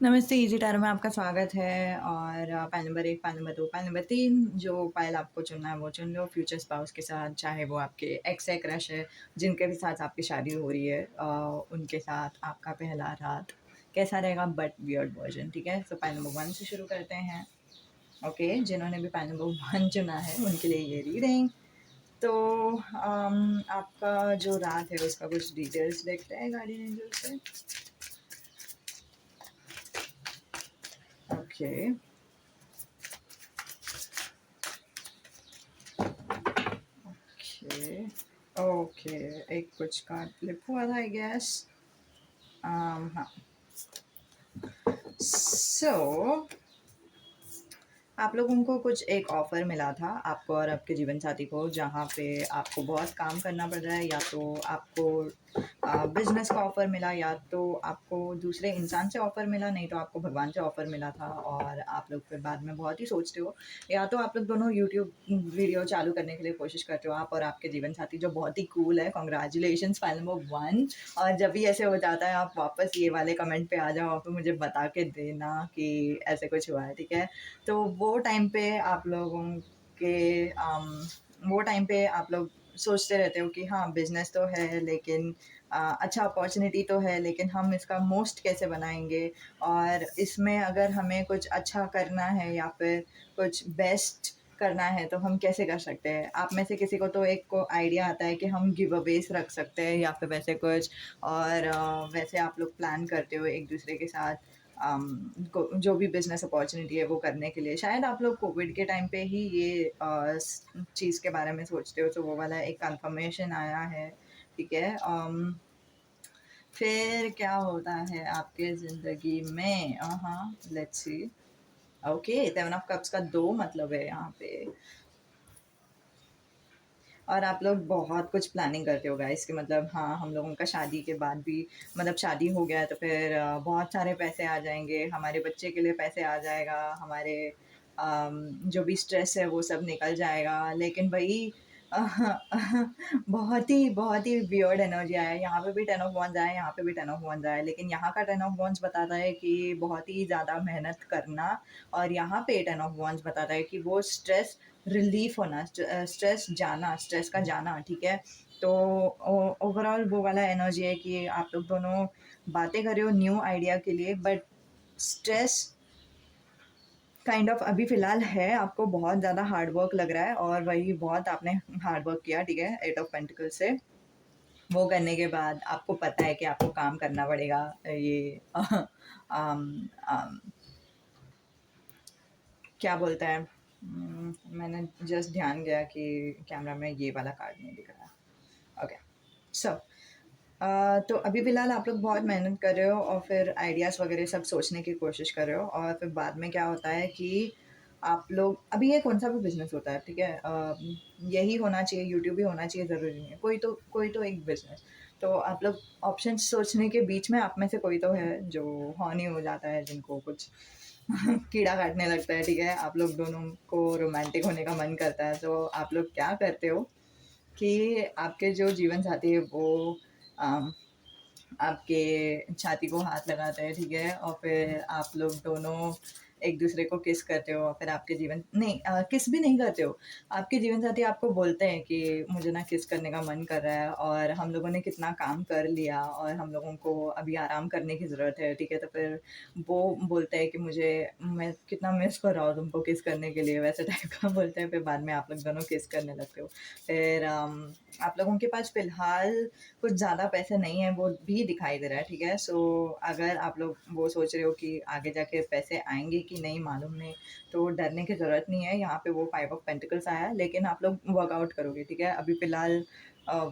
नमस्ते, easy tarot में आपका स्वागत है और pile number 1, pile number 2, pile number 3 जो पाइल आपको चुनना है वो चुन लो। फ्यूचर स्पाउस के साथ, चाहे वो आपके एक्स है, क्रश है, जिनके भी साथ आपकी शादी हो रही है उनके साथ आपका पहला रात कैसा रहेगा बट वियर्ड वर्जन, ठीक है? सो पाइल नंबर 1 से शुरू करते हैं। ओके, जिन्होंने भी पाइल नंबर 1 चुना है उनके लिए ये रीडिंग। तो आपका जो रात है उसका कुछ डिटेल्स देखते हैं गार्डियन एंजल से। ओके, ओके, ओके, एक कुछ कार्ड फ्लिप हुआ था आई गेस। हाँ, सो आप लोगों को कुछ एक ऑफ़र मिला था आपको और आपके जीवन साथी को, जहाँ पे आपको बहुत काम करना पड़ रहा है, या तो आपको बिज़नेस का ऑफ़र मिला, या तो आपको दूसरे इंसान से ऑफ़र मिला, नहीं तो आपको भगवान से ऑफ़र मिला था और आप लोग फिर बाद में बहुत ही सोचते हो, या तो आप लोग दोनों यूट्यूब वीडियो चालू करने के लिए कोशिश करते हो, आप और आपके जीवन साथी, जो बहुत ही कूल है। Congratulations file number 1। और जब भी ऐसे हो जाता है आप वापस ये वाले कमेंट पे आ जाओ और फिर मुझे बता के देना कि ऐसे कुछ हुआ है, ठीक है? तो वो टाइम पे आप लोगों के वो टाइम पे आप लोग सोचते रहते हो कि हाँ, बिज़नेस तो है, लेकिन अच्छा अपॉर्चुनिटी तो है, लेकिन हम इसका मोस्ट कैसे बनाएँगे, और इसमें अगर हमें कुछ अच्छा करना है या फिर कुछ बेस्ट करना है तो हम कैसे कर सकते हैं? आप में से किसी को तो एक को आइडिया आता है कि हम गिव अवेज़ रख सकते हैं या फिर वैसे कुछ, और वैसे आप लोग प्लान करते हो एक-दूसरे के साथ को जो भी बिज़नेस अपॉर्च्युनिटी है वो करने के लिए। शायद आप लोग कोविड के टाइम पे ही ये चीज़ के बारे में सोचते हो, तो वो वाला एक कन्फर्मेशन आया है, ठीक है? फिर क्या होता है आपके ज़िंदगी में? हाँ, let's see. Okay, 7 of cups का 2 मतलब है यहाँ पे। और आप लोग बहुत कुछ प्लानिंग करते हो गाइस, कि मतलब हाँ, हम लोगों का शादी के बाद भी, मतलब शादी हो गया तो फिर बहुत सारे पैसे आ जाएँगे, हमारे बच्चे के लिए पैसे आ जाएगा, हमारे जो भी स्ट्रेस है वो सब निकल जाएगा। लेकिन वही बहुत ही वियर्ड एनर्जी आया है। यहाँ पे भी 10 ऑफ वांड्स आया है, यहाँ पे भी 10 ऑफ वांड्स आया है। लेकिन यहाँ का 10 ऑफ वांड्स बताता है कि बहुत ही ज़्यादा मेहनत करना, और यहाँ पे 10 ऑफ वांड्स बताता है कि वो स्ट्रेस रिलीफ होना, स्ट्रेस जाना, स्ट्रेस का जाना, ठीक है? तो ओवरऑल वो वाला एनर्जी है कि आप लोग दोनों बातें कर रहे हो न्यू आइडिया के लिए, बट स्ट्रेस काइंड ऑफ अभी फ़िलहाल है, आपको बहुत ज़्यादा हार्ड वर्क लग रहा है और वही बहुत आपने हार्ड वर्क किया, ठीक है? 8 ऑफ पेंटिकल्स से। वो करने के बाद आपको पता है कि आपको काम करना पड़ेगा। ये अम अम, क्या बोलते हैं, मैंने जस्ट ध्यान गया कि कैमरा में ये वाला कार्ड नहीं दिख रहा। ओके, सो तो अभी फ़िलहाल आप लोग बहुत मेहनत कर रहे हो और फिर आइडियाज़ वगैरह सब सोचने की कोशिश कर रहे हो, और फिर बाद में क्या होता है कि आप लोग, अभी ये कौन-सा भी बिज़नेस होता है, ठीक है? यही होना चाहिए, यूट्यूब ही होना चाहिए, ज़रूरी नहीं है। कोई तो एक बिज़नेस। तो आप लोग ऑप्शंस सोचने के बीच में आप में से कोई तो है जो हॉर्नी हो जाता है, जिनको कुछ कीड़ा काटने लगता है, ठीक है? आप लोग दोनों को रोमांटिक होने का मन करता है, तो आप लोग क्या करते हो कि आपके जो जीवन साथी है वो अम, आपके छाती को हाथ लगाते हैं, ठीक है? और फिर आप लोग दोनों एक-दूसरे को किस करते हो, और फिर आपके जीवन नहीं, किस भी नहीं करते हो। आपके जीवन साथी आपको बोलते हैं कि मुझे ना किस करने का मन कर रहा है, और हम लोगों ने कितना काम कर लिया और हम लोगों को अभी आराम करने की ज़रूरत है, ठीक है? तो फिर वो बोलते हैं कि मैं कितना मिस कर रहा हूँ तुमको किस करने के लिए, वैसे टाइप का बोलते हैं। फिर बाद में आप लोग दोनों किस करने लगते हो। फिर आप लोगों के पास फ़िलहाल कुछ ज़्यादा पैसे नहीं हैं, वो भी दिखाई दे रहा है, ठीक है? सो अगर आप लोग वो सोच रहे हो कि आगे जाके पैसे आएँगे कि नहीं मालूम नहीं, तो डरने की ज़रूरत नहीं है। यहाँ पे वो 5 ऑफ पेंटिकल्स आया है, लेकिन आप लोग वर्कआउट करोगे, ठीक है? अभी फ़िलहाल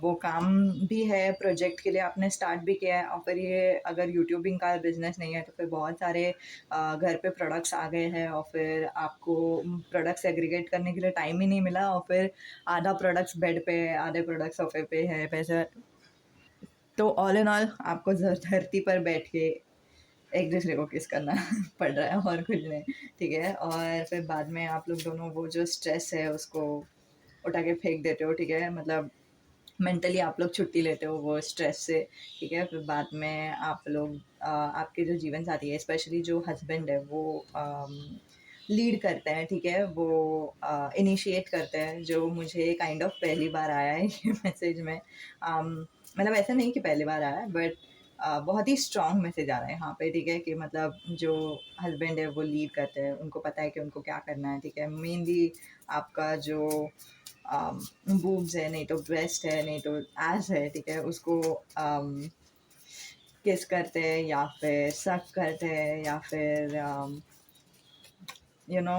वो काम भी है, प्रोजेक्ट के लिए आपने स्टार्ट भी किया है, और फिर ये अगर यूट्यूबिंग का बिज़नेस नहीं है, तो फिर बहुत सारे घर पे प्रोडक्ट्स आ गए हैं, और फिर आपको प्रोडक्ट्स एग्रीगेट करने के लिए टाइम ही नहीं मिला, और फिर आधा प्रोडक्ट्स बेड पे है, आधे प्रोडक्ट्स सोफ़े पे है, वैसे। तो ऑल इन ऑल आपको धरती पर बैठ के एक-दूसरे को किस करना पड़ रहा है और कुछ नहीं, ठीक है? और फिर बाद में आप लोग दोनों वो जो स्ट्रेस है उसको उठा के फेंक देते हो, ठीक है? मतलब मेंटली आप लोग छुट्टी लेते हो वो स्ट्रेस से, ठीक है? फिर बाद में आप लोग आपके जो जीवन साथी है, स्पेशली जो हस्बैंड है, वो लीड करते हैं, ठीक है? वो इनिशिएट करते हैं, जो मुझे काइंड ऑफ पहली बार आया है ये मैसेज में। मतलब ऐसा नहीं कि पहली बार आया है, बट बहुत ही स्ट्रॉन्ग मैसेज आ रहा है यहाँ पे, ठीक है? कि मतलब जो हस्बैंड है वो लीड करते हैं, उनको पता है कि उनको क्या करना है, ठीक है? मेनली आपका जो बूब्स है, नहीं तो ब्रेस्ट है, नहीं तो एस है, ठीक है? उसको किस करते हैं या फिर सक करते हैं या फिर यू नो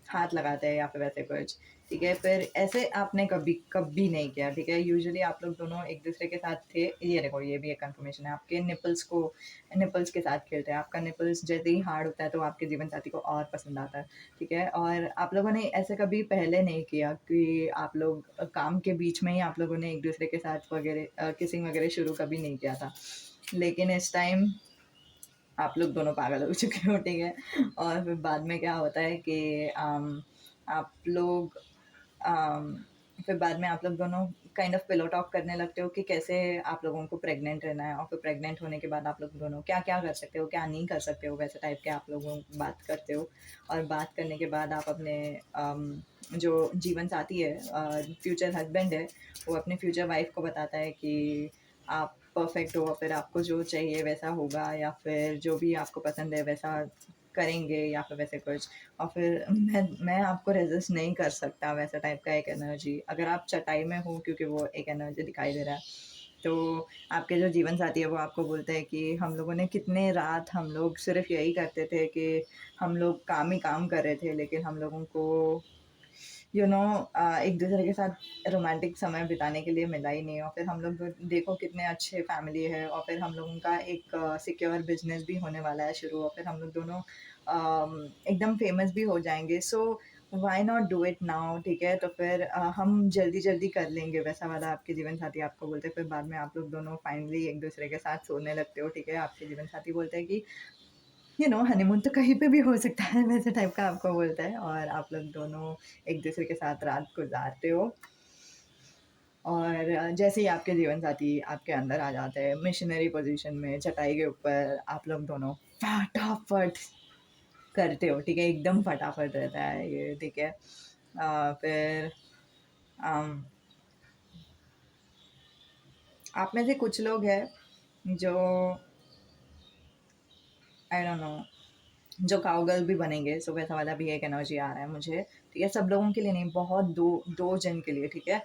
हाथ लगाते हैं या फिर वैसे कुछ, ठीक है? फिर ऐसे आपने कभी कभी नहीं किया, ठीक है? यूजुअली आप लोग दोनों एक दूसरे के साथ थे, ये देखो ये भी एक कंफर्मेशन है, आपके निपल्स के साथ खेलते हैं, आपका निपल्स जैसे ही हार्ड होता है तो आपके जीवन साथी को और पसंद आता है, ठीक है? और आप लोगों ने ऐसे कभी पहले नहीं किया कि आप लोग काम के बीच में ही आप लोगों ने एक दूसरे के साथ वगैरह किसिंग वगैरह शुरू कभी नहीं किया था, लेकिन इस टाइम आप लोग दोनों पागल हो चुके हो, ठीक है? और फिर बाद में क्या होता है कि आप लोग अम, फिर बाद में आप लोग दोनों काइंड ऑफ पिलो टॉक करने लगते हो कि कैसे आप लोगों को प्रेग्नेंट रहना है, और फिर प्रेग्नेंट होने के बाद आप लोग दोनों क्या-क्या कर सकते हो, क्या नहीं कर सकते हो, वैसे टाइप के आप लोग बात करते हो। और बात करने के बाद आप अपने जो जीवन साथी है, फ्यूचर हस्बैंड है, वो अपने फ्यूचर वाइफ को बताता है कि आप परफेक्ट हो, और फिर आपको जो चाहिए वैसा होगा, या फिर जो भी आपको पसंद है वैसा करेंगे, या फिर वैसे कुछ। और फिर मैं आपको रेजिस्ट नहीं कर सकता, वैसा टाइप का एक एनर्जी। अगर आप चटाई में हो, क्योंकि वो एक एनर्जी दिखाई दे रहा है, तो आपके जो जीवन साथी है वो आपको बोलते हैं कि हम लोगों ने कितने रात हम लोग सिर्फ यही करते थे कि हम लोग काम ही काम कर रहे थे, लेकिन हम लोगों को एक दूसरे के साथ रोमांटिक समय बिताने के लिए मिला ही नहीं। और फिर हम लोग देखो कितने अच्छे फैमिली है, और फिर हम लोगों का एक सिक्योर बिजनेस भी होने वाला है शुरू, और फिर हम लोग दोनों एकदम फेमस भी हो जाएंगे। So why not do it now, ठीक है? तो फिर हम जल्दी जल्दी कर लेंगे, वैसा वाला आपके जीवन साथी आपको बोलते हैं। फिर बाद में आप लोग दोनों फाइनली एक दूसरे के साथ सोने लगते हो, ठीक है? आपके जीवन साथी बोलते हैं कि हनीमून तो कहीं पे भी हो सकता है, वैसे टाइप का आपको बोलता है, और आप लोग दोनों एक दूसरे के साथ रात गुजारते हो। और जैसे ही आपके जीवन साथी आपके अंदर आ जाते हैं मिशनरी पोजीशन में, चटाई के ऊपर आप लोग दोनों फटाफट करते हो, ठीक है? एकदम फटाफट रहता है ये, ठीक है? फिर अम, आप में से कुछ लोग हैं जो आई डोंट नो, जो काउगर्ल भी बनेंगे, सो वैसा वाला भी एक एनर्जी आ रहा है मुझे, ठीक है? सब लोगों के लिए नहीं, बहुत दो दो जन के लिए, ठीक है?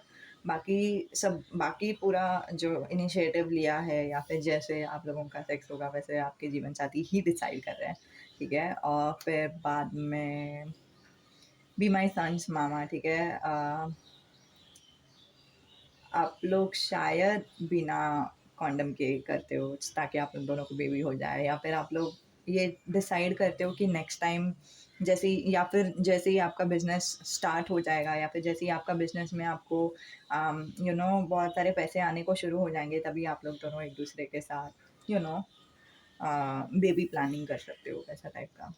बाकी बाकी पूरा जो इनिशिएटिव लिया है, या फिर जैसे आप लोगों का सेक्स होगा वैसे आपके जीवन साथी ही डिसाइड कर रहे हैं, ठीक है? और फिर बाद में बी माई सन्स मामा, ठीक है? आप लोग शायद बिना कॉन्डम के करते हो ताकि आप लोग दोनों को बेबी हो जाए, या फिर आप लोग ये डिसाइड करते हो कि नेक्स्ट टाइम या फिर जैसे ही आपका बिजनेस स्टार्ट हो जाएगा, या फिर जैसे ही आपका बिजनेस में आपको बहुत सारे पैसे आने को शुरू हो जाएंगे, तभी आप लोग दोनों एक दूसरे के साथ बेबी प्लानिंग कर सकते हो, ऐसा टाइप का।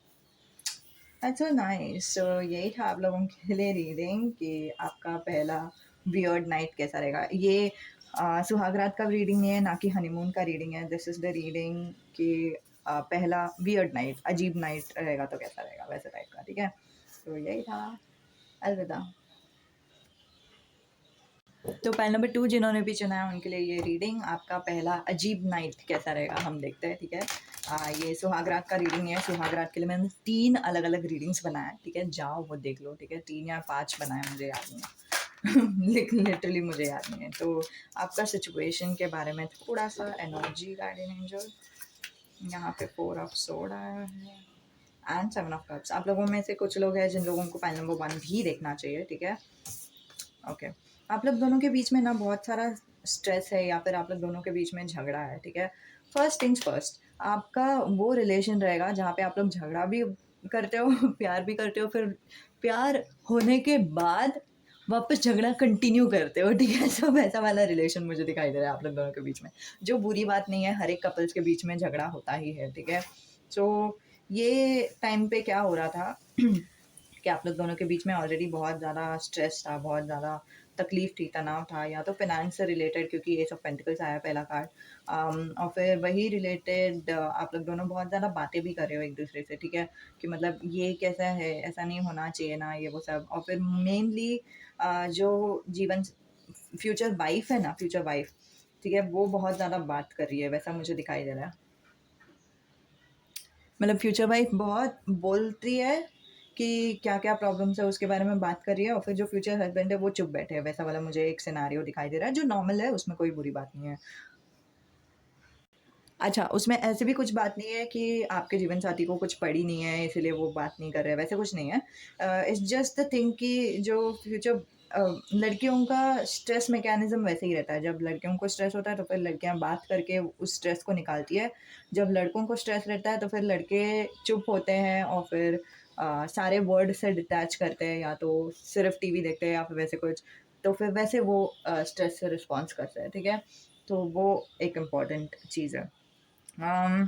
अच्छा नाइस। सो यही था आप लोगों के लिए रीडिंग कि आपका पहला वियर्ड नाइट कैसा रहेगा। ये सुहाग रात का रीडिंग नहीं है, ना कि हनीमून का रीडिंग है। दिस इज द रीडिंग कि पहला वियर्ड नाइट, अजीब नाइट रहेगा तो कैसा रहेगा, वैसे टाइप का, ठीक है? तो यही था। अलविदा। तो पैल नंबर 2 जिन्होंने भी चुना है उनके लिए ये रीडिंग, आपका पहला अजीब नाइट कैसा रहेगा हम देखते हैं, ठीक है? ये सुहाग रात का रीडिंग है। सुहाग रात के लिए मैंने 3 अलग-अलग रीडिंग्स बनाए हैं, ठीक है? जाओ वो देख लो, ठीक है? 3 या 5 बनाए, मुझे याद नहीं है। लिटरली मुझे याद नहीं है। तो आपका सिचुएशन के बारे में थोड़ा-सा एनर्जी गार्डियन एंजल, यहाँ पे 4 ऑफ सोर्ड आया है एंड 7 ऑफ कप्स। आप लोगों में से कुछ लोग हैं जिन लोगों को पैल नंबर 1 भी देखना चाहिए, ठीक है? ओके। आप लोग दोनों के बीच में ना बहुत सारा स्ट्रेस है, या फिर आप लोग दोनों के बीच में झगड़ा है, ठीक है? फर्स्ट थिंग्स फर्स्ट, आपका वो रिलेशन रहेगा जहाँ पे आप लोग झगड़ा भी करते हो, प्यार भी करते हो, फिर प्यार होने के बाद वापस झगड़ा कंटिन्यू करते हो, ठीक है? सब ऐसा वाला रिलेशन मुझे दिखाई दे रहा है आप लोग दोनों के बीच में, जो बुरी बात नहीं है। हर एक कपल्स के बीच में झगड़ा होता ही है, ठीक है? सो ये टाइम पे क्या हो रहा था कि आप लोग दोनों के बीच में ऑलरेडी बहुत ज़्यादा स्ट्रेस था, बहुत ज़्यादा तकलीफ़ थी, तनाव था या तो फ़ाइनेंस से रिलेटेड क्योंकि एस ऑफ पेंटिकल्स आया पहला कार्ड। और फिर वही रिलेटेड आप लोग दोनों बहुत ज़्यादा बातें भी कर रहे हो एक-दूसरे से, ठीक है? कि मतलब ये कैसा है, ऐसा नहीं होना चाहिए ना, ये वो सब। और फिर मेनली जो जीवन फ्यूचर वाइफ़ है ना, फ्यूचर वाइफ़, ठीक है? वो बहुत ज़्यादा बात कर रही है, वैसा मुझे दिखाई दे रहा है। मतलब फ्यूचर वाइफ बहुत बोलती है कि क्या-क्या प्रॉब्लम्स है उसके बारे में बात कर रही है और फिर जो फ्यूचर हस्बैंड है वो चुप बैठे हैं, वैसा वाला मुझे एक सिनेरियो दिखाई दे रहा है जो नॉर्मल है, उसमें कोई बुरी बात नहीं है। अच्छा, उसमें ऐसी भी कुछ बात नहीं है कि आपके जीवनसाथी को कुछ पड़ी नहीं है इसीलिए वो बात नहीं कर रहे हैं, वैसे कुछ नहीं है। इट्स जस्ट द थिंग कि जो फ्यूचर लड़कियों का स्ट्रेस मैकेनिज़्म वैसे ही रहता है, जब लड़कियों को स्ट्रेस होता है तो फिर लड़कियाँ बात करके उस स्ट्रेस को निकालती है। जब लड़कों को स्ट्रेस रहता है तो फिर लड़के चुप होते हैं और फिर सारे वर्ल्ड से डिटैच करते हैं या तो सिर्फ़ टीवी देखते हैं या फिर वैसे कुछ, तो फिर वैसे वो स्ट्रेस से रिस्पॉन्स करते हैं, ठीक है? तो वो एक इम्पॉर्टेंट चीज़ है। um,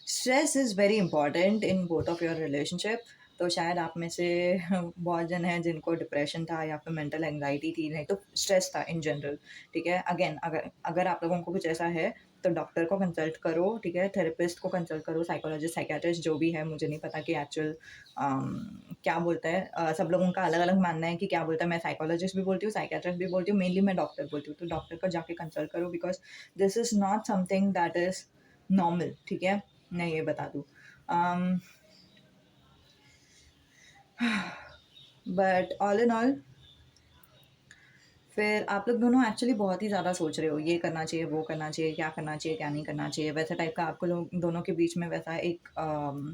stress is very important in both of your relationship. तो शायद आप में से बहुत जन हैं जिनको डिप्रेशन था या फिर मेंटल एंग्जाइटी थी, नहीं तो स्ट्रेस था इन जनरल, ठीक है? अगेन अगर अगर आप लोगों को कुछ ऐसा है तो डॉक्टर को कंसल्ट करो, ठीक है? थेरेपिस्ट को कंसल्ट करो, साइकोलॉजिस्ट, साइकियाट्रिस्ट जो भी है, मुझे नहीं पता कि एक्चुअल क्या बोलता है। सब लोगों का अलग-अलग मानना है कि क्या बोलता है। मैं साइकोलॉजिस्ट भी बोलती हूँ, साइकियाट्रिस्ट भी बोलती हूँ, मेनली मैं डॉक्टर बोलती हूँ। तो डॉक्टर को जाके कंसल्ट करो because this is not something that is normal, ठीक है? मैं ये बता दूँ। अम, बट ऑल इन ऑल फिर आप लोग दोनों एक्चुअली बहुत ही ज़्यादा सोच रहे हो, ये करना चाहिए, वो करना चाहिए, क्या करना चाहिए, क्या नहीं करना चाहिए, वैसा टाइप का आपको लोग दोनों के बीच में वैसा एक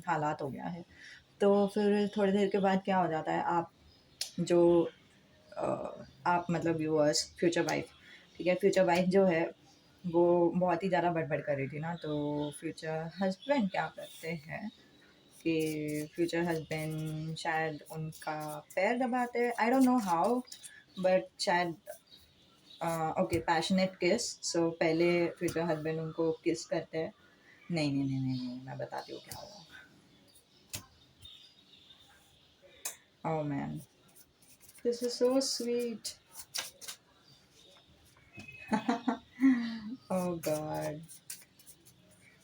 हालात हो गया है। तो फिर थोड़ी देर के बाद क्या हो जाता है, आप जो आप मतलब व्यूअर्स फ्यूचर वाइफ, ठीक है? फ्यूचर वाइफ जो है, वो बहुत ही ज़्यादा बड़बड़ कर रही थी ना, तो फ्यूचर हस्बैंड क्या करते हैं कि फ्यूचर हस्बैंड शायद उनका पैर दबाते हैं, I don't know how, but शायद ओके पैशनेट किस। सो पहले फ्यूचर हस्बैंड उनको किस करते हैं। नहीं नहीं नहीं नहीं नहीं, मैं बताती हूँ क्या हुआ। Oh man, this is so sweet. Oh God.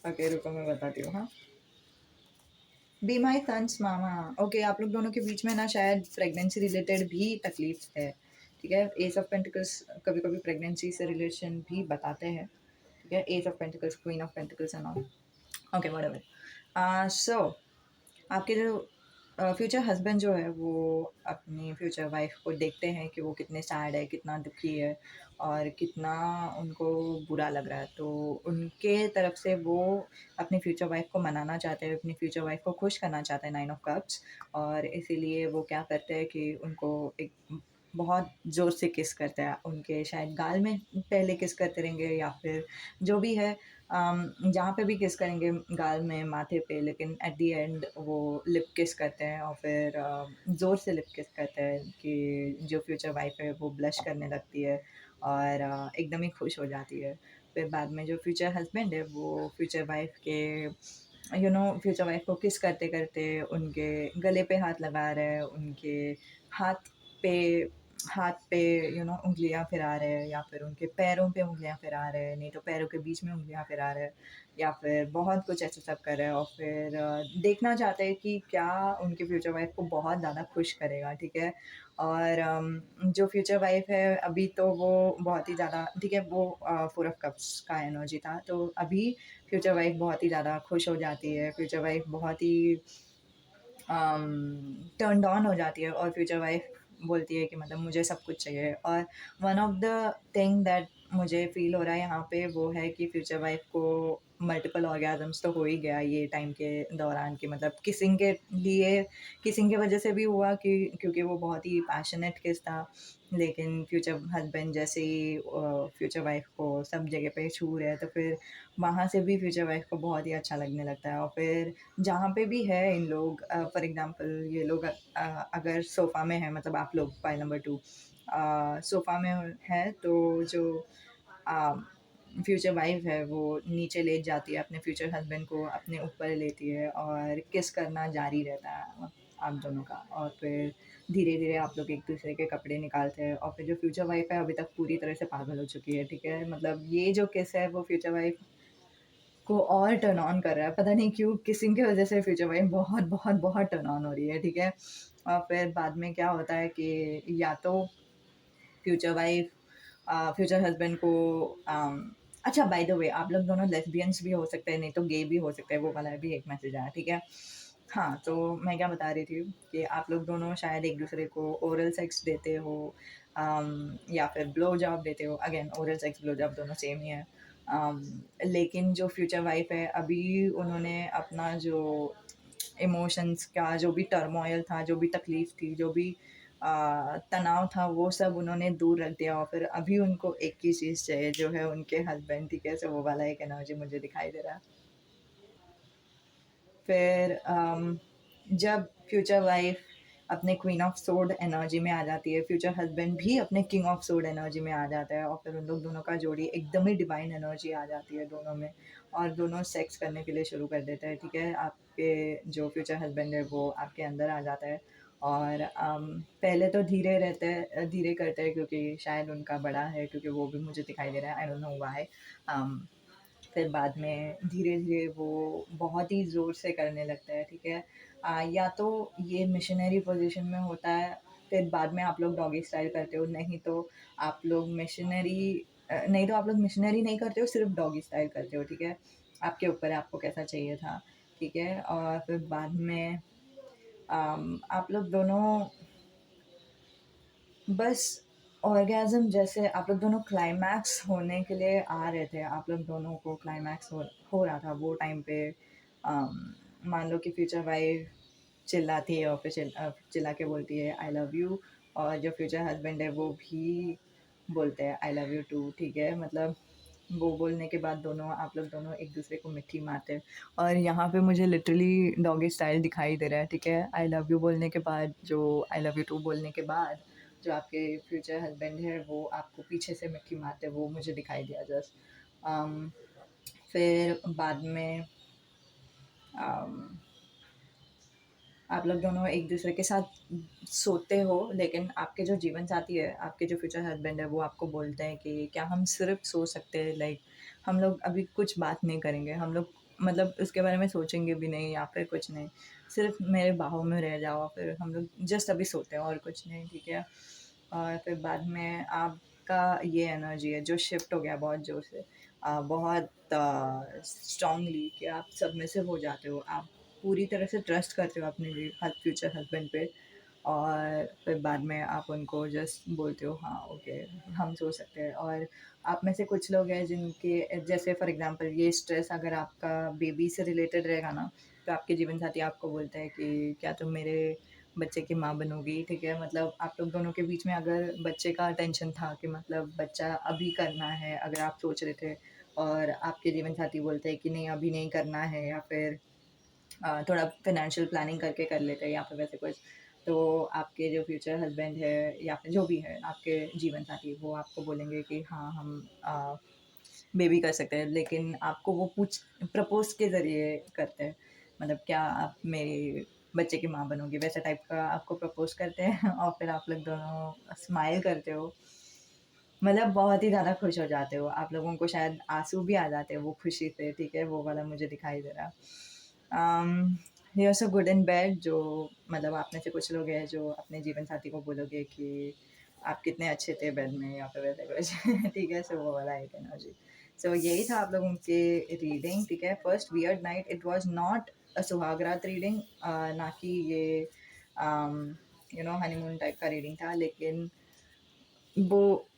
Okay रुको, मैं बताती हूँ, हाँ। Be my sons mama. Okay, आप लोग दोनों के बीच में ना शायद प्रेगनेंसी रिलेटेड भी तकलीफ है, ठीक है? एस ऑफ पेंटिकल्स कभी कभी प्रेगनेंसी से रिलेशन भी बताते हैं, ठीक है? Ace of pentacles, queen of pentacles and all. Okay whatever. So आपके जो फ्यूचर हस्बैंड जो है वो अपनी फ्यूचर वाइफ को देखते हैं कि वो कितने सैड है, कितना दुखी है और कितना उनको बुरा लग रहा है, तो उनके तरफ से वो अपनी फ्यूचर वाइफ को मनाना चाहते हैं, अपनी फ्यूचर वाइफ को खुश करना चाहते हैं, नाइन ऑफ कप्स। और इसीलिए वो क्या करते हैं कि उनको एक बहुत ज़ोर से किस करते हैं, उनके शायद गाल में पहले किस करते रहेंगे या फिर जो भी है, जहाँ पे भी किस करेंगे, गाल में, माथे पे, लेकिन एट द एंड वो लिप किस करते हैं और फिर ज़ोर से लिप किस करते हैं कि जो फ्यूचर वाइफ है वो ब्लश करने लगती है और एकदम ही खुश हो जाती है। फिर बाद में जो फ्यूचर हस्बैंड है वो फ्यूचर वाइफ के फ्यूचर वाइफ को किस करते-करते उनके गले पे हाथ लगा रहे हैं, उनके हाथ पे हाथ पे उँगलियाँ फिरा रहे हैं या फिर उनके पैरों पे उँगलियाँ फिरा रहे हैं, नहीं तो पैरों के बीच में उँगलियाँ फिरा रहे हैं या फिर बहुत कुछ ऐसा सब कर रहे हैं और फिर देखना चाहते हैं कि क्या उनकी फ्यूचर वाइफ को बहुत ज़्यादा खुश करेगा, ठीक है? और जो फ्यूचर वाइफ है अभी तो वो बहुत ही ज़्यादा, ठीक है, वो 4 ऑफ कप्स का एनर्जी था, तो अभी फ्यूचर वाइफ बहुत ही ज़्यादा खुश हो जाती है, फ्यूचर वाइफ बहुत ही टर्न्ड ऑन हो जाती है और फ्यूचर वाइफ बोलती है कि मतलब मुझे सब कुछ चाहिए। और one of the thing that मुझे फ़ील हो रहा है यहाँ पे वो है कि फ्यूचर वाइफ को मल्टीपल ऑर्गेज़म्स तो हो ही गया ये टाइम के दौरान, कि मतलब किसिंग के लिए, किसिंग की वजह से भी हुआ कि क्योंकि वो बहुत ही पैशनेट किस था, लेकिन फ्यूचर हस्बैंड जैसे ही फ्यूचर वाइफ को सब जगह पे छू रहे हैं तो फिर वहाँ से भी फ्यूचर वाइफ को बहुत ही अच्छा लगने लगता है। और फिर जहाँ पे भी है इन लोग, फॉर एग्ज़ाम्पल ये लोग अगर सोफ़ा में है, मतलब आप लोग पाइल नंबर 2 सोफ़ा में है तो जो अ, फ्यूचर वाइफ़ है वो नीचे लेट जाती है, अपने फ्यूचर हस्बैंड को अपने ऊपर लेती है और किस करना जारी रहता है आप दोनों का। और फिर धीरे-धीरे आप लोग एक-दूसरे के कपड़े निकालते हैं और फिर जो फ्यूचर वाइफ़ है अभी तक पूरी तरह से पागल हो चुकी है, ठीक है? मतलब ये जो किस है वो फ्यूचर वाइफ़ को और टर्न ऑन कर रहा है, पता नहीं क्यों किसिंग की वज़ह से फ्यूचर वाइफ़ बहुत, बहुत, बहुत टर्न ऑन हो रही है, ठीक है? और फिर बाद में क्या होता है कि या तो फ्यूचर वाइफ़ फ्यूचर हस्बैंड को अच्छा बाय द वे आप लोग दोनों लेस्बियंस भी हो सकते हैं, नहीं तो गे भी हो सकते हैं, वो वाला भी एक मैसेज आया, ठीक है? हाँ, तो मैं क्या बता रही थी कि आप लोग दोनों शायद एक-दूसरे को ओरल सेक्स देते हो या फिर ब्लो जॉब देते हो, again oral sex, blow job दोनों सेम ही है। अम, लेकिन जो फ्यूचर वाइफ़ है, अभी उन्होंने अपना जो इमोशंस का जो भी टर्मोइल था, जो भी तकलीफ़ थी, जो भी तनाव था, वो सब उन्होंने दूर रख दिया और फिर अभी उनको एक ही चीज़ चाहिए, जो है उनके हस्बैंड, ठीक है? सो वो वाला एक एनर्जी मुझे दिखाई दे रहा है। फिर जब फ्यूचर वाइफ़ अपने क्वीन ऑफ सोर्ड एनर्जी में आ जाती है, फ्यूचर हस्बैंड भी अपने किंग ऑफ सोर्ड एनर्जी में आ जाता है और फिर उन लोग दोनों का जोड़ी एकदम ही डिवाइन एनर्जी आ जाती है दोनों में और दोनों सेक्स करने के लिए शुरू कर देते हैं, ठीक है? आपके जो फ्यूचर हस्बैंड है वो आपके अंदर आ जाता है और पहले तो धीरे रहते हैं धीरे करते हैं क्योंकि शायद उनका बड़ा है क्योंकि वो भी मुझे दिखाई दे रहा है, आई डोंट नो व्हाई अम फिर बाद में धीरे-धीरे वो बहुत ही ज़ोर से करने लगता है, ठीक है? या तो ये मिशनरी पोज़ीशन में होता है, फिर बाद में आप लोग डॉगी स्टाइल करते हो, नहीं तो आप लोग मिशनरी नहीं करते हो, सिर्फ़ डॉगी स्टाइल करते हो, ठीक है? आपके ऊपर है, आपको कैसा चाहिए था, ठीक है? और फिर बाद में आप लोग दोनों बस ऑर्गेज़्म जैसे आप लोग दोनों क्लाइमैक्स होने के लिए आ रहे थे, आप लोग दोनों को क्लाइमैक्स हो रहा था, वो टाइम पे मान लो कि फ्यूचर वाइफ़ चिल्लाती है और फिर चिल्ला के बोलती है आई लव यू और जो फ्यूचर हस्बैंड है वो भी बोलते हैं आई लव यू टू, ठीक है? मतलब वो बोलने के बाद दोनों आप लोग दोनों एक-दूसरे को मिट्टी मारते हैं और यहाँ पे मुझे लिटरली डॉगी स्टाइल दिखाई दे रहा है, ठीक है? आई लव यू बोलने के बाद जो आई लव यू टू बोलने के बाद जो आपके फ्यूचर हस्बैंड है वो आपको पीछे से मिट्टी मारते हैं, वो मुझे दिखाई दिया जस्ट। फिर बाद में अम आप लोग दोनों एक-दूसरे के साथ सोते हो, लेकिन आपके जो जीवन साथी है, आपके जो फ्यूचर हस्बैंड है, वो आपको बोलते हैं कि क्या हम सिर्फ़ सो सकते हैं? लाइक हम लोग अभी कुछ बात नहीं करेंगे, हम लोग मतलब उसके बारे में सोचेंगे भी नहीं या फिर कुछ नहीं, सिर्फ़ मेरे बाहों में रह जाओ, फिर हम लोग जस्ट अभी सोते हैं और कुछ नहीं, ठीक है? और फिर बाद में आपका ये एनर्जी है जो शिफ्ट हो गया बहुत ज़ोर से बहुत स्ट्रांगली कि आप सबमिसिव हो जाते हो, आप पूरी तरह से ट्रस्ट करते हो अपने फ्यूचर हस्बैंड पे और फिर बाद में आप उनको जस्ट बोलते हो हाँ ओके हम सो सकते हैं और आप में से कुछ लोग हैं जिनके जैसे फॉर एग्जांपल ये स्ट्रेस अगर आपका बेबी से रिलेटेड रहेगा ना तो आपके जीवन साथी आपको बोलते हैं कि क्या तुम मेरे बच्चे की माँ बनोगी, ठीक है? मतलब आप लोग दोनों के बीच में अगर बच्चे का टेंशन था कि मतलब बच्चा अभी करना है, अगर आप सोच रहे थे और आपके जीवन साथी बोलते हैं कि नहीं अभी नहीं करना है या फिर थोड़ा फाइनेंशियल प्लानिंग करके कर लेते हैं या फिर वैसे कुछ। तो आपके जो फ्यूचर हस्बैंड है या फिर जो भी है आपके जीवन साथी वो आपको बोलेंगे कि हाँ, हम बेबी कर सकते हैं लेकिन आपको वो पूछ प्रपोज़ के ज़रिए करते हैं। मतलब क्या आप मेरे बच्चे की माँ बनोगी? वैसे टाइप का आपको प्रपोज़ करते हैं और फिर आप लोग दोनों स्माइल करते हो। मतलब बहुत ही ज़्यादा खुश हो जाते हो। आप लोगों को शायद आँसू भी आ जाते हैं वो खुशी से, ठीक है? वो वाला मुझे दिखाई दे रहा है। You are so good in bed जो मतलब आप में से कुछ लोग हैं जो अपने जीवन साथी को बोलोगे कि आप कितने अच्छे थे बेड में या फिर वैसे कुछ ठीक है? सो वो वाला एक एनर्जी। सो यही था आप लोगों के रीडिंग, ठीक है? First weird night it was not a suhagraat reading ना कि ये हनीमून टाइप का रीडिंग था लेकिन वो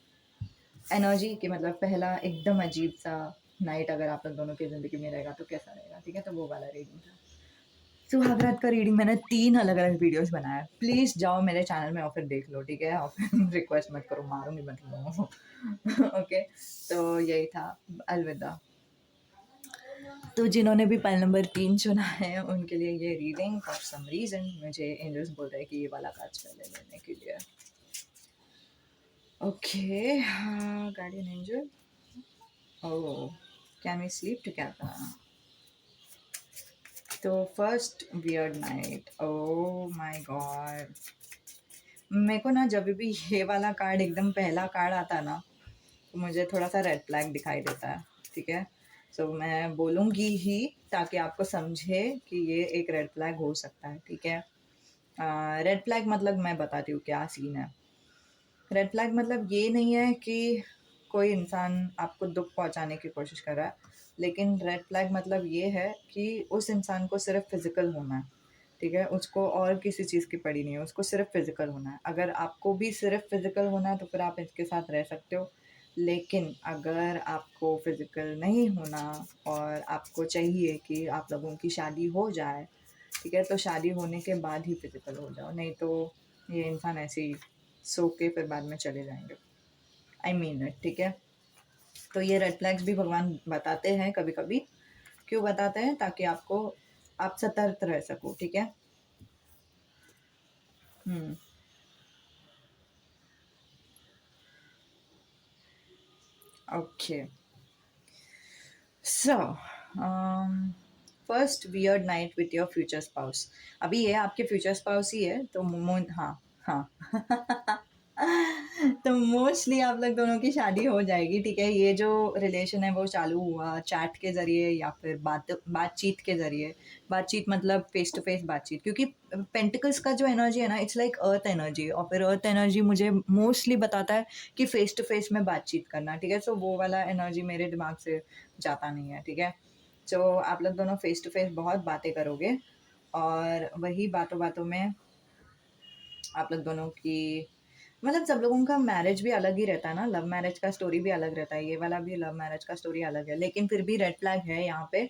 एनर्जी कि मतलब पहला एकदम अजीब-सा नाइट अगर आप लोग दोनों की ज़िंदगी में रहेगा तो कैसा रहेगा, ठीक है? तो वो वाला रीडिंग था। सुहागरात का रीडिंग मैंने 3 अलग-अलग वीडियोज़ बनाया है। प्लीज़ जाओ मेरे चैनल में और फिर देख लो, ठीक है? और फिर रिक्वेस्ट मत करो, मारूँगी मैं तुम लोगों को। ओके, तो यही था। अलविदा। तो जिन्होंने भी पैनल नंबर 3 चुना है, उनके लिए ये रीडिंग फॉर सम रीज़न मुझे एंजल्स बोल रहे हैं कि ये वाला कार्ड्स पहले लेने के लिए। Okay, guardian angel. Oh! Can we sleep together? तो first weird night, oh my god! मेरे को ना जब भी ये वाला कार्ड एकदम पहला कार्ड आता है ना, तो मुझे थोड़ा-सा रेड फ्लैग दिखाई देता है, ठीक है? सो मैं बोलूँगी ही ताकि आपको समझे कि ये एक रेड फ्लैग हो सकता है, ठीक है? रेड फ्लैग मतलब मैं बताती हूँ क्या सीन है। रेड फ्लैग मतलब ये नहीं है कि कोई इंसान आपको दुःख पहुँचाने की कोशिश कर रहा है, लेकिन रेड फ्लैग मतलब ये है कि उस इंसान को सिर्फ़ फ़िज़िकल होना है, ठीक है? उसको और किसी चीज़ की पड़ी नहीं है, उसको सिर्फ़ फ़िज़िकल होना है। अगर आपको भी सिर्फ़ फ़िज़िकल होना है तो फिर आप इसके साथ रह सकते हो, लेकिन अगर आपको फ़िज़िकल नहीं होना और आपको चाहिए कि आप लोगों की शादी हो जाए, ठीक है? तो शादी होने के बाद ही फ़िज़िकल हो जाओ, नहीं तो ये इंसान ऐसे ही सो के फिर बाद में चले जाएँगे। आई मीन इट, ठीक है? तो ये रेड फ्लैग्स भी भगवान बताते हैं कभी-कभी। क्यों बताते हैं? ताकि आप सतर्क रह सको, ठीक है? हुँ, okay. So first weird night with your future spouse. अभी ये आपके फ्यूचर स्पाउस ही है, तो मोन हाँ, हाँ। तो मोस्टली आप लोग दोनों की शादी हो जाएगी, ठीक है? ये जो रिलेशन है वो चालू हुआ चैट के ज़रिए या फिर बातचीत के ज़रिए। बातचीत मतलब फेस टू फेस बातचीत, क्योंकि पेंटिकल्स का जो एनर्जी है ना, इट्स लाइक अर्थ एनर्जी, और फिर अर्थ एनर्जी मुझे मोस्टली बताता है कि फेस टू फेस में बातचीत करना, ठीक है? सो वो वाला एनर्जी मेरे दिमाग से जाता नहीं है, ठीक है? तो आप लोग दोनों फेस टू फेस बहुत बातें करोगे, और वही बातों-बातों में आप लोग दोनों की मतलब सब लोगों का मैरिज भी अलग ही रहता है ना, लव मैरिज का स्टोरी भी अलग रहता है, ये वाला भी लव मैरिज का स्टोरी अलग है, लेकिन फिर भी रेड फ्लैग है यहाँ पे,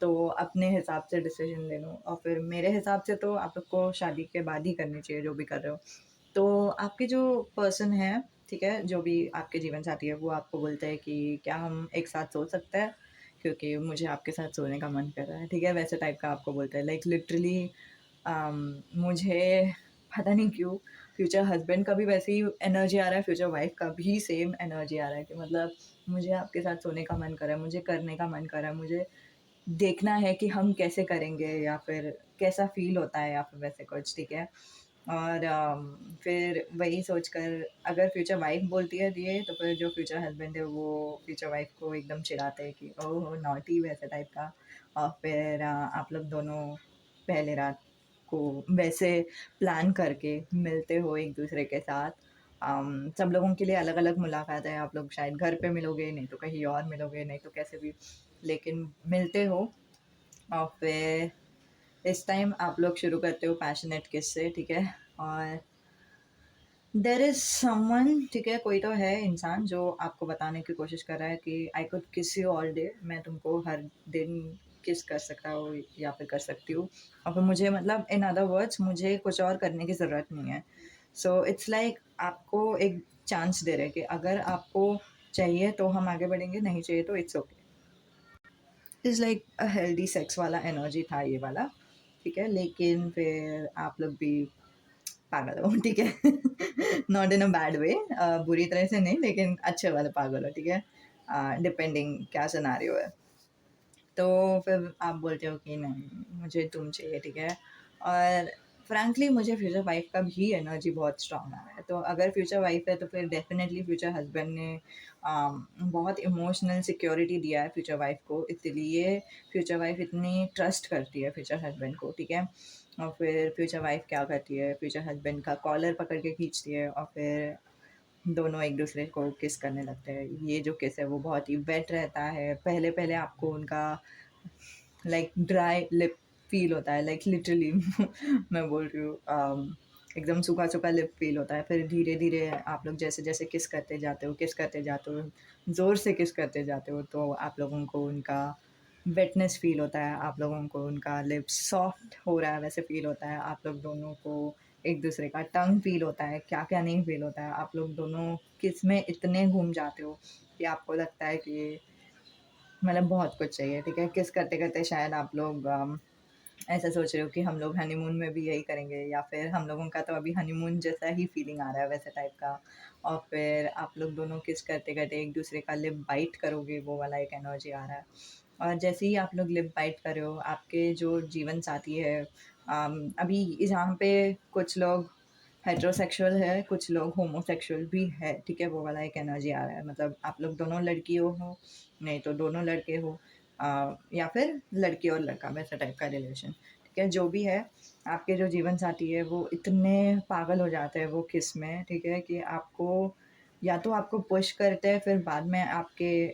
तो अपने हिसाब से डिसीजन ले लो, और फिर मेरे हिसाब से तो आप लोग को शादी के बाद ही करनी चाहिए जो भी कर रहे हो। तो आपके जो पर्सन है, ठीक है, जो भी आपके जीवन साथी है, वो आपको बोलते हैं कि क्या हम एक साथ सो सकते हैं? क्योंकि मुझे आपके साथ सोने का मन कर रहा है, ठीक है? वैसे टाइप का आपको बोलते हैं, लाइक लिटरली मुझे पता नहीं क्यों फ्यूचर हस्बैंड का भी वैसे ही एनर्जी आ रहा है, फ्यूचर वाइफ का भी सेम एनर्जी आ रहा है कि मतलब मुझे आपके साथ सोने का मन कर रहा है, मुझे करने का मन कर रहा है, मुझे देखना है कि हम कैसे करेंगे या फिर कैसा फ़ील होता है या फिर वैसे कुछ, ठीक है? और फिर वही सोचकर अगर फ्यूचर वाइफ़ बोलती है ये, तो फिर जो फ्यूचर हस्बैंड है वो फ्यूचर वाइफ़ को एकदम चिढ़ाते हैं कि ओह! नॉटी वैसे टाइप का, और फिर आप लोग दोनों पहले रात को वैसे प्लान करके मिलते हो एक-दूसरे के साथ। सब लोगों के लिए अलग-अलग मुलाकात है, आप लोग शायद घर पे मिलोगे, नहीं तो कहीं और मिलोगे, नहीं तो कैसे भी, लेकिन मिलते हो, और फिर इस टाइम आप लोग शुरू करते हो पैशनेट किस से, ठीक है? और देयर इज़ समवन, ठीक है, कोई तो है इंसान जो आपको बताने की कोशिश कर रहा है कि आई कुड किस यू ऑल डे, मैं तुमको हर दिन किस कर सकता हूँ या फिर कर सकती हूँ, और फिर मुझे मतलब इन अदर वर्ड्स मुझे कुछ और करने की ज़रूरत नहीं है। सो इट्स लाइक आपको एक चांस दे रहे हैं कि अगर आपको चाहिए तो हम आगे बढ़ेंगे, नहीं चाहिए तो it's okay. Is like a healthy sex वाला एनर्जी था ये वाला, ठीक है? लेकिन फिर आप लोग भी पागल हो, ठीक है? Not in a bad way, बुरी तरह से नहीं, लेकिन अच्छे वाले पागल हो, ठीक है? डिपेंडिंग क्या सिनेरियो है। तो फिर आप बोलते हो कि नहीं, मुझे तुम चाहिए, ठीक है? और फ्रैंकली मुझे फ्यूचर वाइफ़ का भी एनर्जी बहुत स्ट्रॉन्ग आ रहा है। तो अगर फ्यूचर वाइफ़ है तो फिर डेफ़िनेटली फ्यूचर हस्बैंड ने बहुत इमोशनल सिक्योरिटी दिया है फ्यूचर वाइफ़ को, इसलिए फ्यूचर वाइफ़ इतनी ट्रस्ट करती है फ्यूचर हस्बैंड को, ठीक है? और फिर फ्यूचर वाइफ़ क्या करती है, फ्यूचर हस्बैंड का कॉलर पकड़ के खींचती है, और फिर दोनों एक-दूसरे को किस करने लगते हैं। ये जो किस है वो बहुत ही वेट रहता है। पहले-पहले आपको उनका लाइक ड्राई लिप फ़ील होता है, लाइक लिटरली मैं बोल रही हूँ, एकदम सूखा-सूखा लिप फ़ील होता है। फिर धीरे-धीरे आप लोग जैसे-जैसे किस करते जाते हो, ज़ोर से किस करते जाते हो, तो आप लोगों को उनका वेटनेस फ़ील होता है, आप लोगों को उनका लिप्स सॉफ्ट हो रहा है वैसे फ़ील होता है, आप लोग दोनों को एक-दूसरे का टंग फ़ील होता है, क्या-क्या नहीं फ़ील होता है। आप लोग दोनों किस में इतने घूम जाते हो कि आपको लगता है कि मतलब बहुत कुछ चाहिए, ठीक है? किस करते-करते शायद आप लोग ऐसा सोच रहे हो कि हम लोग हनीमून में भी यही करेंगे, या फिर हम लोगों का तो अभी हनीमून जैसा ही फीलिंग आ रहा है वैसे टाइप का, और फिर आप लोग दोनों किस करते-करते एक-दूसरे का लिप बाइट करोगे, वो वाला एक एनर्जी आ रहा है। और जैसे ही आप लोग लिप बाइट कर रहे हो, आपके जो जीवन साथी है, अभी यहाँ पे कुछ लोग हेटेरोसेक्सुअल है, कुछ लोग होमोसेक्सुअल भी है, ठीक है? वो वाला एक एनर्जी आ रहा है, मतलब आप लोग दोनों लड़कियों हो, नहीं तो दोनों लड़के हो, या फिर लड़की और लड़का, वैसा टाइप का रिलेशन, ठीक है? जो भी है, आपके जो जीवन साथी है वो इतने पागल हो जाते हैं वो किस में, ठीक है? कि आपको या तो आपको पुश करते हैं, फिर बाद में आपके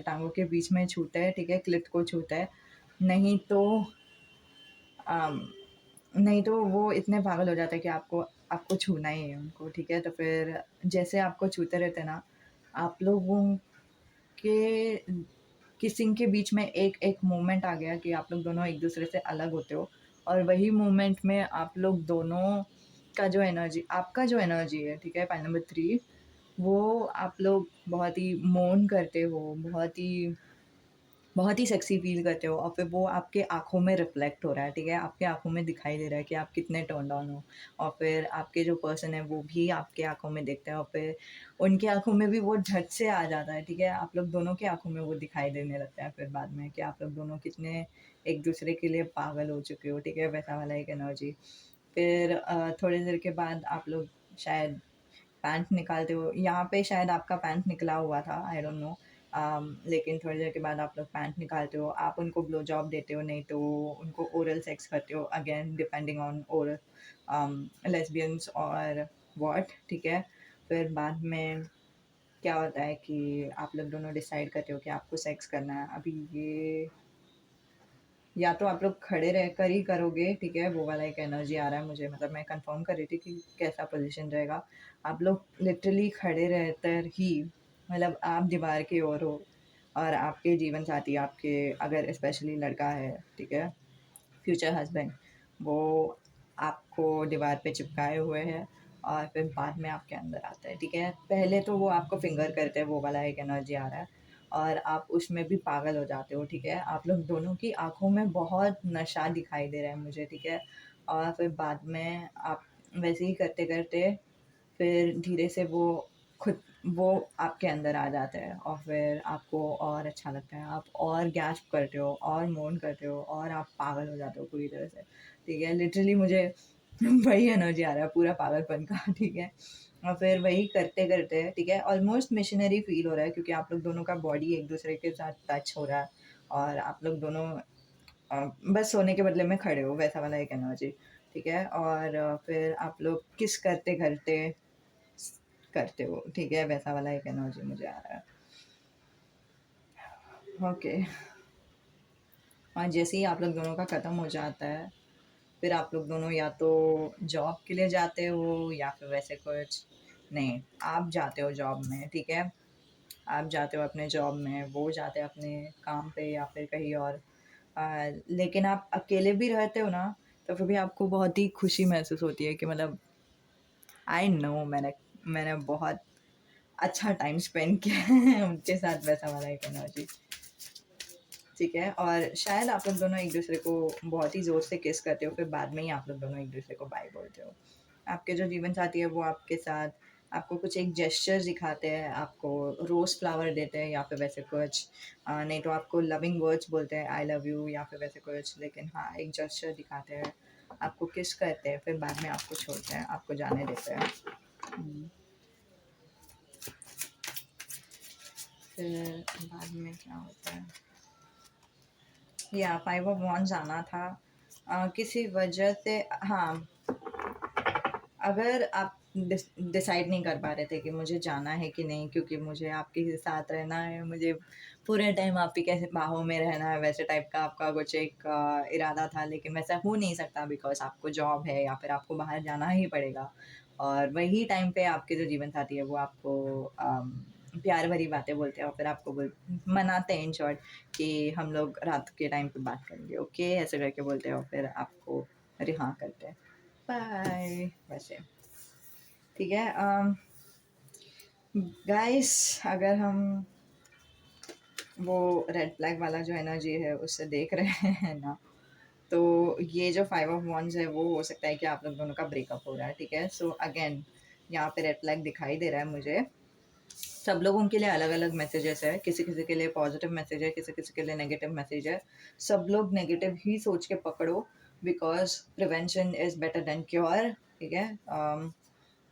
टाँगों के बीच में छूते हैं, ठीक है? क्लिट को छूते हैं, नहीं तो अम, नहीं तो वो इतने पागल हो जाते हैं कि आपको आपको छूना ही है उनको, ठीक है? तो फिर जैसे आपको छूते रहते हैं ना, आप लोगों के किसिंग के बीच में एक मोमेंट आ गया कि आप लोग दोनों एक-दूसरे से अलग होते हो, और वही मोमेंट में आप लोग दोनों का जो एनर्जी आपका जो एनर्जी है, ठीक है? पॉइंट नंबर 3, वो आप लोग बहुत ही मोन करते हो, बहुत ही सेक्सी फ़ील करते हो, और फिर वो आपके आँखों में रिफ्लेक्ट हो रहा है, ठीक है? आपके आँखों में दिखाई दे रहा है कि आप कितने टर्न्ड ऑन हो, और फिर आपके जो पर्सन है वो भी आपके आँखों में देखते हैं, और फिर उनकी आँखों में भी वो झट से आ जाता है, ठीक है? आप लोग दोनों की आँखों में वो दिखाई देने लगता है फिर बाद में कि आप लोग दोनों कितने एक-दूसरे के लिए पागल हो चुके हो, ठीक है? वैसा वाला एक एनर्जी। फिर थोड़ी देर के बाद आप लोग शायद पैंट निकालते हो, यहाँ पे शायद आपका पैंट निकला हुआ था, आई डोंट नो। लेकिन थोड़ी देर के बाद आप लोग पैंट निकालते हो, आप उनको ब्लो जॉब देते हो, नहीं तो उनको ओरल सेक्स करते हो, again depending on oral lesbians और व्हाट, ठीक है? फिर बाद में क्या होता है कि आप लोग दोनों डिसाइड करते हो कि आपको सेक्स करना है। अभी ये या तो आप लोग खड़े रहकर ही करोगे, ठीक है? वो वाला एक एनर्जी आ रहा है मुझे, मतलब मैं कंफर्म कर रही थी कि कैसा पोज़ीशन रहेगा। आप लोग लिटरली खड़े रहकर ही, मतलब आप दीवार की ओर हो, और आपके जीवन साथी, आपके अगर स्पेशली लड़का है, ठीक है? फ्यूचर हस्बैंड, वो आपको दीवार पे चिपकाए हुए हैं, और फिर बाद में आपके अंदर आता है, ठीक है? पहले तो वो आपको फिंगर करते हैं, वो वाला एक एनर्जी आ रहा है, और आप उसमें भी पागल हो जाते हो, ठीक है? आप लोग दोनों की आँखों में बहुत नशा दिखाई दे रहा है मुझे, ठीक है? और फिर बाद में आप वैसे ही करते-करते फिर धीरे से खुद वो आपके अंदर आ जाता है, और फिर आपको और अच्छा लगता है, आप और गैस्प करते हो और मोन करते हो और आप पागल हो जाते हो पूरी तरह से, ठीक है? लिटरली मुझे वही एनर्जी आ रहा है पूरा पागलपन का, ठीक है? और फिर वही करते-करते, ठीक है? ऑलमोस्ट मिशनरी फ़ील हो रहा है क्योंकि आप लोग दोनों का बॉडी एक-दूसरे के साथ टच हो रहा है, और आप लोग दोनों बस सोने के बदले में खड़े हो, वैसा वाला एक एनर्जी, ठीक है? और फिर आप लोग किस करते-करते करते हो, ठीक है? वैसा वाला एक एनर्जी मुझे आ रहा है। ओके, और जैसे ही आप लोग दोनों का ख़त्म हो जाता है, फिर आप लोग दोनों या तो जॉब के लिए जाते हो या फिर वैसे कुछ नहीं, आप जाते हो जॉब में, ठीक है? आप जाते हो अपने जॉब में, वो जाते हैं अपने काम पे या फिर कहीं और। लेकिन आप अकेले भी रहते हो ना, तो फिर भी आपको बहुत ही खुशी महसूस होती है कि मतलब आई नो मैंने बहुत अच्छा टाइम स्पेंड किया है उनके साथ, वैसा वाला एक एनर्जी। ठीक है? और शायद आप लोग दोनों एक-दूसरे को बहुत ही ज़ोर से किस करते हो, फिर बाद में ही आप लोग दोनों एक-दूसरे को बाय बोलते हो। आपके जो जीवन साथी है वो आपके साथ आपको कुछ एक जेस्चर्स दिखाते हैं, आपको रोज़ फ्लावर देते हैं या फिर वैसे कुछ, नहीं तो आपको लविंग वर्ड्स बोलते हैं, आई लव यू या फिर वैसे कुछ, लेकिन हाँ, एक जेस्चर दिखाते हैं, आपको किस करते हैं, फिर बाद में आपको छोड़ते हैं, आपको जाने देते हैं। हुँ, फिर बाद में क्या होता है? या 5 ऑफ वांड्स आना था। किसी वजह से, हाँ, अगर आप डिसाइड नहीं कर पा रहे थे कि मुझे जाना है कि नहीं, क्योंकि मुझे आपके ही साथ रहना है, मुझे पूरे टाइम आप ही के बाहों में रहना है, वैसे टाइप का आपका कुछ एक इरादा था, लेकिन वैसा हो नहीं सकता बिकॉज़ आपको जॉब है या फिर आपको बाहर जाना ही पड़ेगा। और वही टाइम पे आपके जो जीवन साथी है वो आपको प्यार भरी बातें बोलते हैं, और फिर आपको मनाते हैं इन शॉर्ट कि हम लोग रात के टाइम पे बात करेंगे, ओके? ऐसे करके बोलते हैं, और फिर आपको रिहा करते हैं। बाय, वैसे, ठीक है? गाइस, अगर हम वो रेड फ्लैग वाला जो एनर्जी है उससे देख रहे हैं ना, तो ये जो 5 ऑफ वांड्स है वो हो सकता है कि आप लोग दोनों का ब्रेकअप हो रहा है, ठीक है? सो अगेन यहाँ पे रेड फ्लैग दिखाई दे रहा है मुझे। सब लोगों के लिए अलग-अलग मैसेजेस है, किसी-किसी के लिए पॉजिटिव मैसेज है, किसी-किसी के लिए नेगेटिव मैसेज है। सब लोग नेगेटिव ही सोच के पकड़ो, because prevention is better than cure, ठीक है?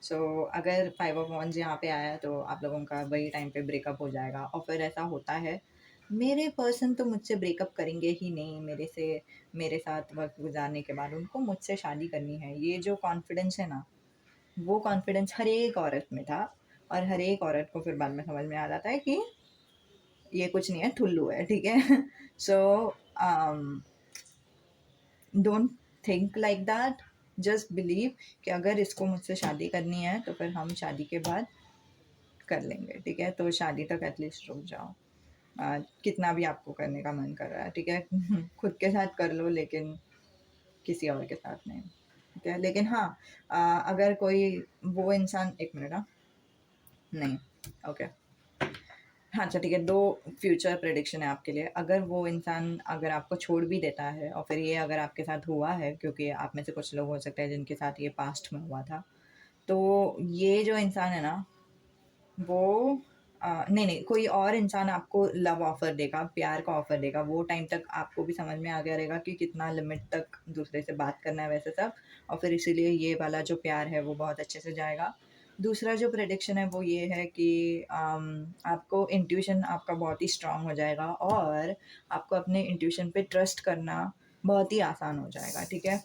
सो अगर 5 ऑफ वांड्स यहाँ पे आया तो आप लोगों का वही टाइम पे ब्रेकअप हो जाएगा और फिर ऐसा होता है। मेरे पर्सन तो मुझसे ब्रेकअप करेंगे ही नहीं, मेरे साथ वक़्त गुज़ारने के बाद उनको मुझसे शादी करनी है। ये जो कॉन्फिडेंस है ना, वो कॉन्फिडेंस हर एक औरत में था और हर एक औरत को फिर बाद में समझ में आ जाता है कि ये कुछ नहीं है, ठुल्लू है, ठीक है? So don't think like that, just believe कि अगर इसको मुझसे शादी करनी है तो फिर हम शादी के बाद कर लेंगे, ठीक है? तो शादी तक एटलीस्ट रुक जाओ। कितना भी आपको करने का मन कर रहा है, ठीक है? खुद के साथ कर लो लेकिन किसी और के साथ नहीं, ठीक है? लेकिन हाँ, अगर कोई वो इंसान, एक मिनट, हाँ, नहीं, ओके, हाँ, अच्छा, ठीक है। 2 फ्यूचर प्रेडिक्शन है आपके लिए। अगर वो इंसान अगर आपको छोड़ भी देता है और फिर ये अगर आपके साथ हुआ है, क्योंकि आप में से कुछ लोग हो सकते हैं जिनके साथ ये पास्ट में हुआ था, तो ये जो इंसान है ना, वो नहीं, कोई और इंसान आपको लव ऑफ़र देगा, प्यार का ऑफ़र देगा। वो टाइम तक आपको भी समझ में आ गया रहेगा कि कितना लिमिट तक दूसरे से बात करना है वैसे सब, और फिर इसीलिए ये वाला जो प्यार है वो बहुत अच्छे से जाएगा। दूसरा जो प्रेडिक्शन है वो ये है कि आपको इंट्यूशन आपका बहुत ही स्ट्रॉन्ग हो जाएगा और आपको अपने इंट्यूशन पे ट्रस्ट करना बहुत ही आसान हो जाएगा, ठीक है?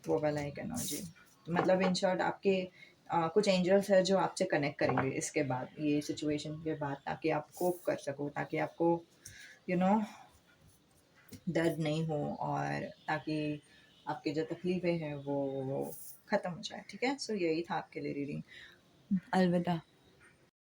वो वाला एक एनर्जी। तो मतलब इन शॉर्ट आपके कुछ एंजल्स हैं जो आपसे कनेक्ट करेंगे इसके बाद, ये सिचुएशन के बाद, ताकि आप कोप कर सको, ताकि आपको यू you नो know, दर्द नहीं हो, और ताकि आपकी जो तकलीफ़ें हैं वो ख़त्म हो जाए, ठीक है? सो यही था आपके लिए रीडिंग। अलविदा।